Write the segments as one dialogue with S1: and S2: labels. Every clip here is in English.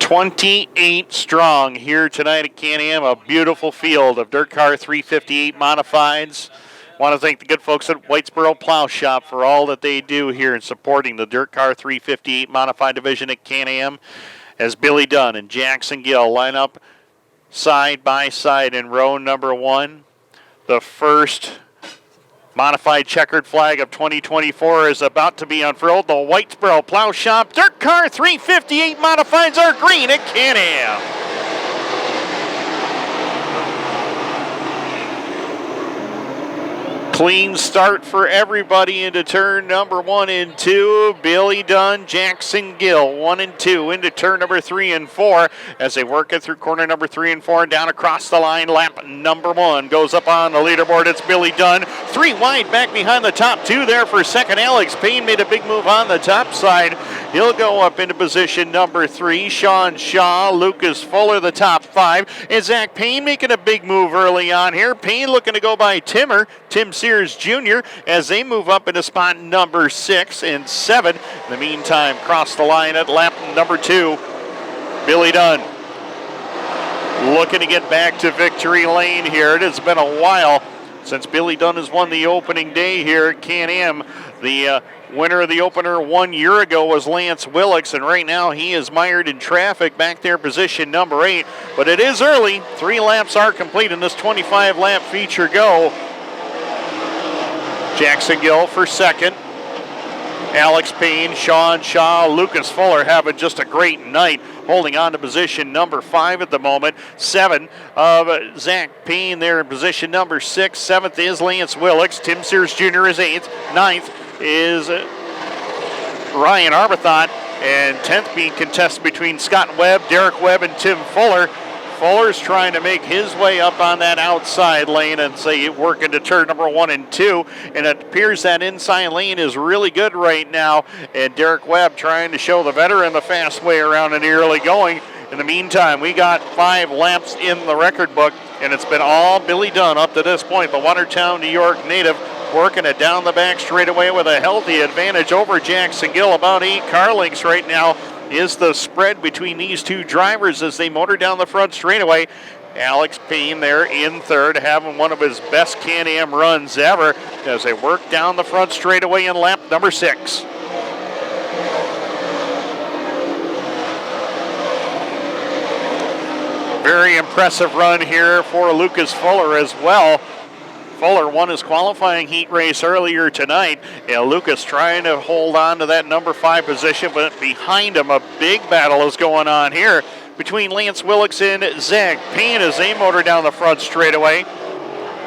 S1: 28 strong here tonight at Can-Am. A beautiful field of DIRTCAR 358 modifieds. Want to thank the good folks at WHITESBORO Plow Shop for all that they do here in supporting the DIRTCAR 358 modified division at Can-Am. As Billy Dunn and Jackson Gill line up side by side in row number one. The first modified checkered flag of 2024 is about to be unfurled. The WHITESBORO Plow Shop DIRTCAR 358 modifieds are green at Can-Am. Clean start for everybody into turn number 1 and 2. Billy Dunn, Jackson Gill, 1 and 2 into turn number 3 and 4 as they work it through corner number 3 and 4 and down across the line. Lap number 1 goes up on the leaderboard. It's Billy Dunn. 3 wide back behind the top 2 there for second. Alex Payne made a big move on the top side. He'll go up into position number 3. Sean Shaw, Lucas Fuller, the top 5. And Zach Payne making a big move early on here. Payne looking to go by Tim Sears Jr. as they move up into spot number 6 and 7. In the meantime, cross the line at lap number 2. Billy Dunn looking to get back to victory lane here. It has been a while since Billy Dunn has won the opening day here at Can-Am. The winner of the opener 1 year ago was Lance Willix, and right now he is mired in traffic back there, position number 8. But it is early. 3 laps are complete in this 25-lap feature go. Jackson Gill for second. Alex Payne, Sean Shaw, Lucas Fuller having just a great night, holding on to position number 5 at the moment. 7 of Zach Payne there in position number 6. 7th is Lance Willix. Tim Sears Jr. is 8th. 9th is Ryan Arbuthnot. And 10th being contested between Scott Webb, Derek Webb, and Tim Fuller. Fuller's trying to make his way up on that outside lane and say work into turn number 1 and 2. And it appears that inside lane is really good right now. And Derek Webb trying to show the veteran the fast way around in the early going. In the meantime, we got 5 laps in the record book, and it's been all Billy Dunn up to this point. The Watertown, New York native working it down the back straightaway with a healthy advantage over Jackson Gill. About 8 car lengths right now is the spread between these two drivers as they motor down the front straightaway. Alex Payne there in third, having one of his best Can-Am runs ever as they work down the front straightaway in lap number 6. Very impressive run here for Lucas Fuller as well. Fuller won his qualifying heat race earlier tonight. Lucas trying to hold on to that number 5 position, but behind him a big battle is going on here between Lance Willix and Zach Payne as they motor down the front straightaway.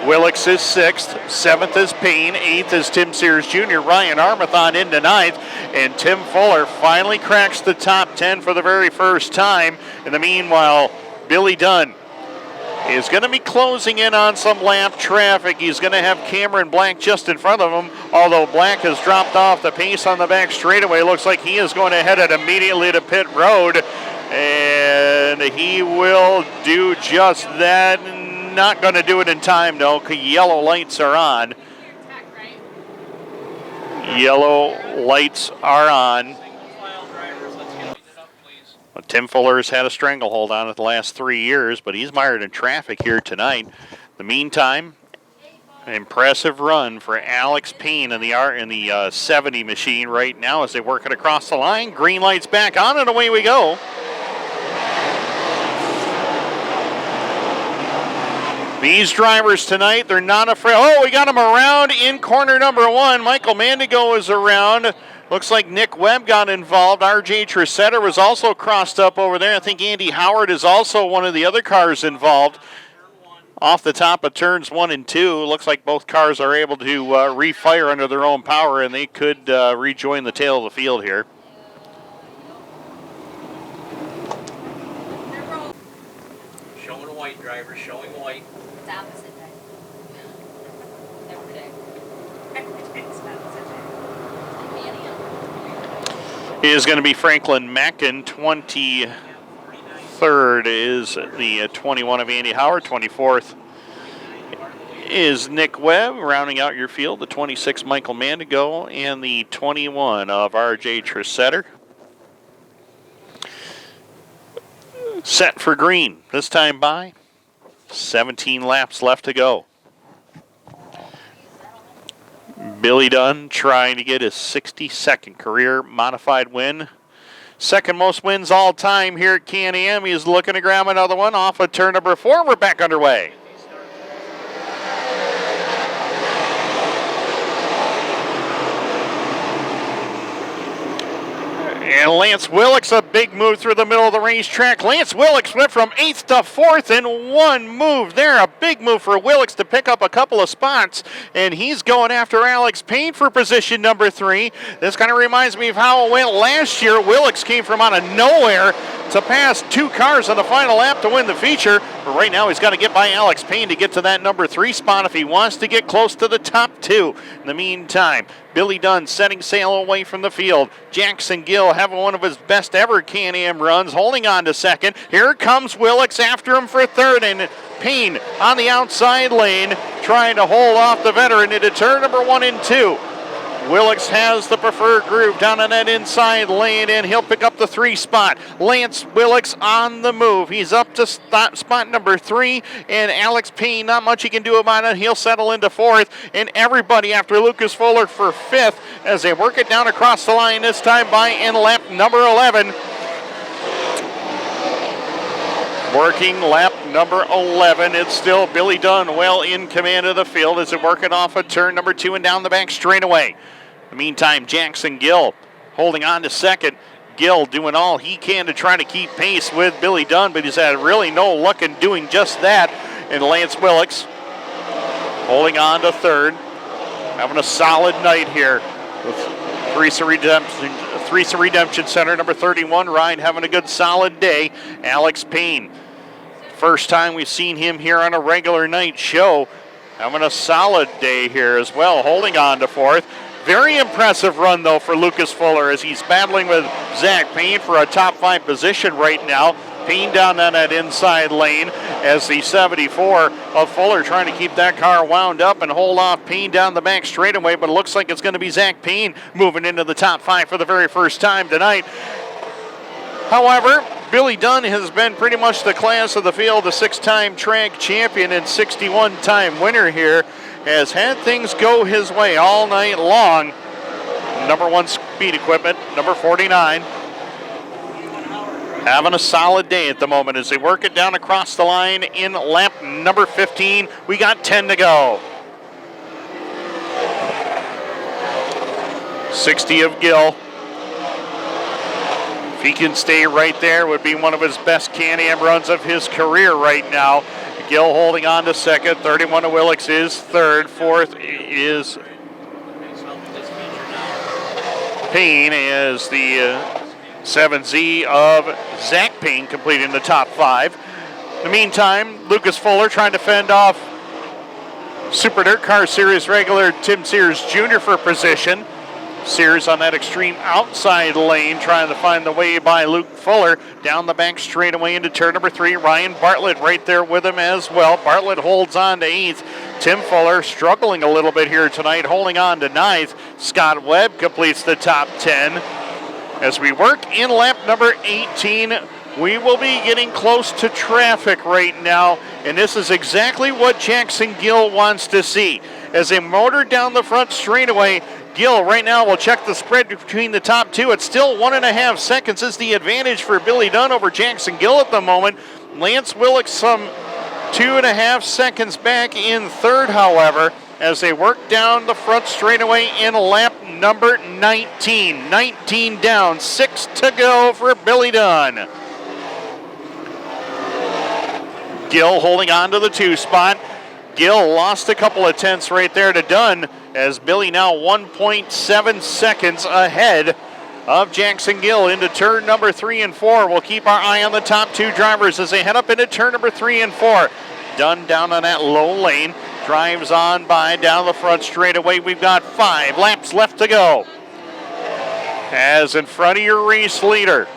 S1: Willix is 6th, 7th is Payne, 8th is Tim Sears Jr., Ryan Arbuthnot into 9th, and Tim Fuller finally cracks the top 10 for the very first time. In the meanwhile, Billy Dunn is going to be closing in on some lap traffic. He's going to have Cameron Black just in front of him, although Black has dropped off the pace on the back straightaway. Looks like he is going to head it immediately to pit road, and he will do just that. Not going to do it in time, though, because yellow lights are on. Yellow lights are on. Well, Tim Fuller's had a stranglehold on it the last 3 years, but he's mired in traffic here tonight. In the meantime, an impressive run for Alex Payne in the 70 machine right now as they work it across the line. Green lights back on, and away we go. These drivers tonight, they're not afraid. Oh, we got them around in corner number 1. Michael Mandigo is around. Looks like Nick Webb got involved. RJ Tresidder was also crossed up over there. I think Andy Howard is also one of the other cars involved. Off the top of turns 1 and 2, looks like both cars are able to refire under their own power, and they could rejoin the tail of the field here.
S2: Showing white, driver, showing white.
S3: It's opposite day. Every day.
S1: Is going to be Franklin Mackin. 23rd is the 21 of Andy Howard. 24th is Nick Webb. Rounding out your field, the 26 Michael Mandigo and the 21 of RJ Tresidder. Set for green. This time by 17 laps left to go. Billy Dunn trying to get his 62nd career modified win. Second most wins all time here at Can-Am. He's looking to grab another one off of turn number 4. We're back underway. And Lance Willix, a big move through the middle of the racetrack. Lance Willix went from 8th to 4th in one move there. A big move for Willix to pick up a couple of spots. And he's going after Alex Payne for position number 3. This kind of reminds me of how it went last year. Willix came from out of nowhere to pass 2 cars on the final lap to win the feature. But right now he's got to get by Alex Payne to get to that number 3 spot if he wants to get close to the top 2. In the meantime, Billy Dunn setting sail away from the field. Jackson Gill having one of his best ever Can-Am runs, holding on to second. Here comes Willix after him for third, and Payne on the outside lane trying to hold off the veteran into turn number 1 and 2. Willix has the preferred groove down in that inside lane, and he'll pick up the 3 spot. Lance Willix on the move. He's up to spot number 3, and Alex Payne, not much he can do about it. He'll settle into 4th, and everybody after Lucas Fuller for 5th as they work it down across the line, this time by in lap number 11. Working lap number 11. It's still Billy Dunn well in command of the field as they work it off of turn number 2 and down the back straightaway. In the meantime, Jackson Gill holding on to second. Gill doing all he can to try to keep pace with Billy Dunn, but he's had really no luck in doing just that. And Lance Willix holding on to third. Having a solid night here with Teresa Redemption Center, number 31 ride, having a good solid day. Alex Payne, first time we've seen him here on a regular night show, having a solid day here as well, holding on to 4th. Very impressive run, though, for Lucas Fuller as he's battling with Zach Payne for a top 5 position right now. Payne down on that inside lane as the 74 of Fuller trying to keep that car wound up and hold off Payne down the back straightaway, but it looks like it's going to be Zach Payne moving into the top 5 for the very first time tonight. However, Billy Dunn has been pretty much the class of the field, a 6-time track champion and 61-time winner here, has had things go his way all night long. Number 1 speed equipment, number 49. Having a solid day at the moment as they work it down across the line in lap number 15. We got 10 to go. 60 of Gill. If he can stay right there, would be one of his best Can-Am runs of his career right now. Gill holding on to second. 31 of Willix is third. 4th is Payne as the 7Z of Zach Payne completing the top 5. In the meantime, Lucas Fuller trying to fend off Super Dirt Car Series regular Tim Sears Jr. for position. Sears on that extreme outside lane trying to find the way by Luke Fuller down the back straightaway into turn number 3. Ryan Bartlett right there with him as well. Bartlett holds on to 8th. Tim Fuller struggling a little bit here tonight, holding on to 9th. Scott Webb completes the top 10. As we work in lap number 18, we will be getting close to traffic right now, and this is exactly what Jackson Gill wants to see. As they motor down the front straightaway, Gill right now will check the spread between the top 2. It's still 1.5 seconds is the advantage for Billy Dunn over Jackson Gill at the moment. Lance Willix some 2.5 seconds back in third, however, as they work down the front straightaway in lap number 19. 19 down, 6 to go for Billy Dunn. Gill holding on to the 2 spot. Gill lost a couple of tenths right there to Dunn as Billy now 1.7 seconds ahead of Jackson Gill into turn number 3 and 4. We'll keep our eye on the top 2 drivers as they head up into turn number 3 and 4. Dunn down on that low lane, drives on by down the front straightaway. We've got 5 laps left to go. As in front of your race leader,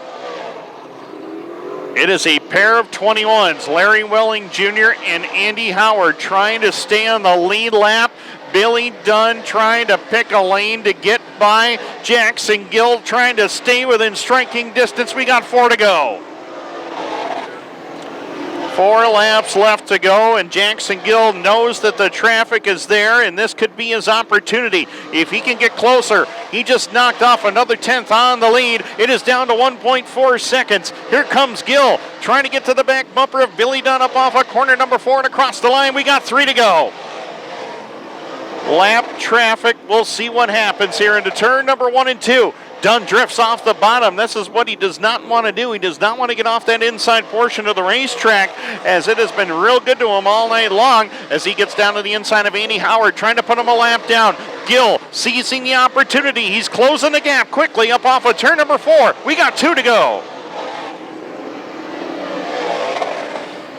S1: it is a pair of 21s, Larry Welling Jr. and Andy Howard trying to stay on the lead lap. Billy Dunn trying to pick a lane to get by. Jackson Gill trying to stay within striking distance. We got 4 to go. 4 laps left to go, and Jackson Gill knows that the traffic is there, and this could be his opportunity. If he can get closer, he just knocked off another 10th on the lead. It is down to 1.4 seconds. Here comes Gill, trying to get to the back bumper of Billy Dunn up off of corner number 4 and across the line. We got 3 to go. Lap traffic, we'll see what happens here into turn number 1 and 2. Dunn drifts off the bottom. This is what he does not want to do. He does not want to get off that inside portion of the racetrack, as it has been real good to him all night long as he gets down to the inside of Andy Howard, trying to put him a lap down. Gill seizing the opportunity. He's closing the gap quickly up off of turn number 4. We got 2 to go.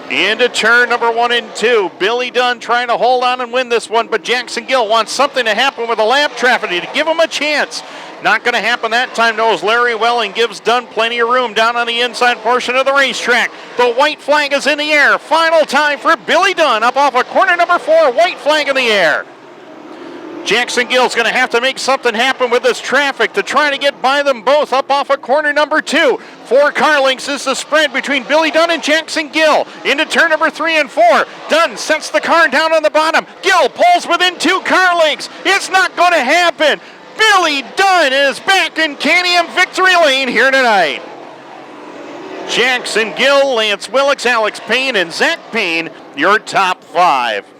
S1: Into turn number 1 and 2. Billy Dunn trying to hold on and win this one, but Jackson Gill wants something to happen with the lap traffic to give him a chance. Not going to happen that time, though, as Larry Welling gives Dunn plenty of room down on the inside portion of the racetrack. The white flag is in the air. Final time for Billy Dunn up off of corner number 4. White flag in the air. Jackson Gill's going to have to make something happen with this traffic to try to get by them both up off of corner number 2. 4 car lengths is the spread between Billy Dunn and Jackson Gill. Into turn number 3 and 4. Dunn sets the car down on the bottom. Gill pulls within 2 car lengths. It's not going to happen. Billy Dunn is back in Can-Am victory lane here tonight. Jackson Gill, Lance Willix, Alex Payne, and Zach Payne, your top 5.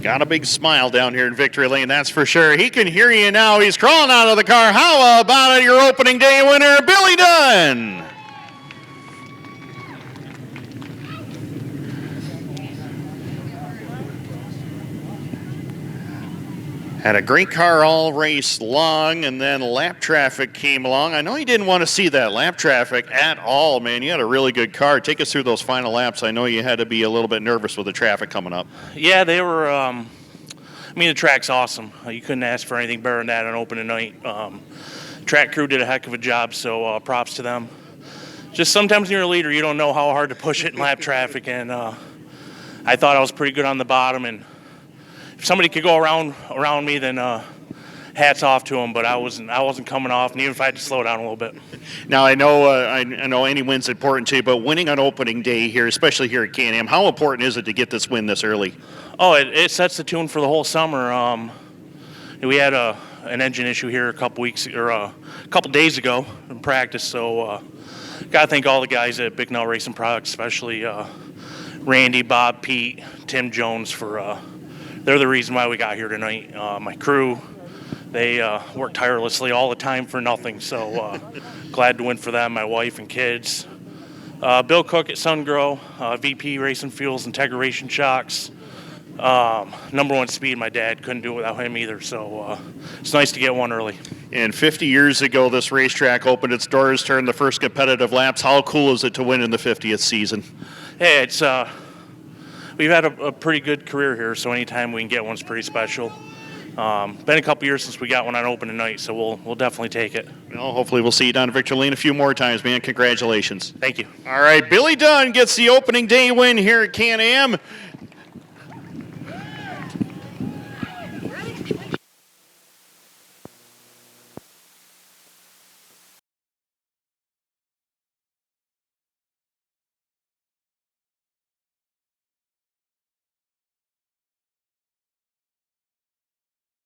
S1: Got a big smile down here in victory lane, that's for sure. He can hear you now. He's crawling out of the car. How about it, your opening day winner, Billy Dunn? Had a great car all race long, and then lap traffic came along. I know you didn't want to see that lap traffic at all, man. You had a really good car. Take us through those final laps. I know you had to be a little bit nervous with the traffic coming up.
S4: Yeah, they were, the track's awesome. You couldn't ask for anything better than that on opening night. Track crew did a heck of a job, so props to them. Just sometimes when you're a leader, you don't know how hard to push it in lap traffic, and I thought I was pretty good on the bottom, and if somebody could go around me, then hats off to them. But I wasn't coming off, and even if I had to slow down a little bit.
S1: Now I know any win's important to you, but winning on opening day here, especially here at Can-Am, how important is it to get this win this early?
S4: Oh, it sets the tune for the whole summer. We had an engine issue here a couple days ago in practice, so gotta thank all the guys at Big Nell Racing Products, especially Randy, Bob, Pete, Tim Jones for. They're the reason why we got here tonight. My crew, they work tirelessly all the time for nothing, so glad to win for them, my wife and kids. Bill Cook at SunGrow, VP Racing Fuels, Integration Shocks. Number 1 speed, my dad, couldn't do it without him either, so it's nice to get one early.
S1: And 50 years ago, this racetrack opened its doors, turned the first competitive laps. How cool is it to win in the 50th season?
S4: Hey, it's we've had a pretty good career here, so anytime we can get one's pretty special. Been a couple years since we got one on opening night, so we'll definitely take it.
S1: Well, hopefully we'll see you down at Victory Lane a few more times, man. Congratulations.
S4: Thank you.
S1: All right, Billy Dunn gets the opening day win here at Can-Am.